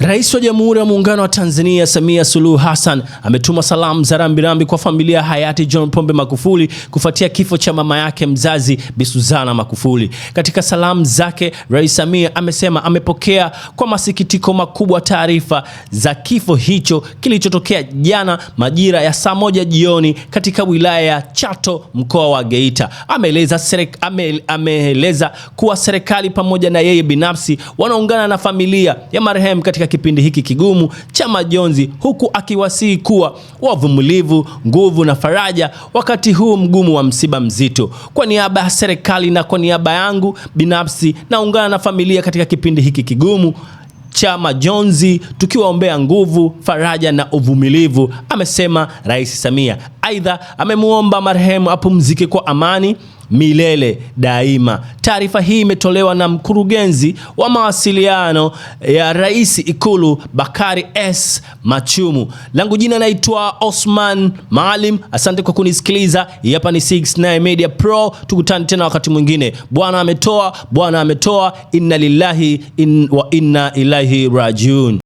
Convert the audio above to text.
Rais wa Jamhuri ya Muungano wa Tanzania Samia Suluhu Hassan ametuma salamu za rambirambi kwa familia hayati John Pombe Magufuli kufuatia kifo cha mama yake mzazi Bi Suzana Magufuli. Katika salamu zake, Rais Samia amesema amepokea kwa masikitiko makubwa taarifa za kifo hicho kilichotokea jana majira ya saa 1 jioni katika wilaya ya Chato, mkoa wa Geita. Ameeleza kuwa serikali pamoja na yeye binafsi wanaungana na familia ya marehemu katika kipindi hiki kigumu cha majonzi, huku akiwasihi kuwa wavumilivu, nguvu na faraja wakati huu mgumu wa msiba mzito. Kwa niaba ya serikali na kwa niaba yangu binafsi, naungana na familia katika kipindi hiki kigumu cha majonzi, tukiwaombea nguvu, faraja na uvumilivu, amesema Rais Samia. Aidha, amemuomba marehemu apumzike kwa amani milele daima. Taarifa hii imetolewa na mkurugenzi wa mawasiliano ya Rais Ikulu, Bakari S. Machumu. Langu jina naitwa Osman Maalim. Asante kwa kunisikiliza. Hapa ni 69 Media Pro. Tukutane tena wakati mwingine. Bwana ametoa, Bwana ametoa. Inna lillahi wa inna ilaihi rajiun.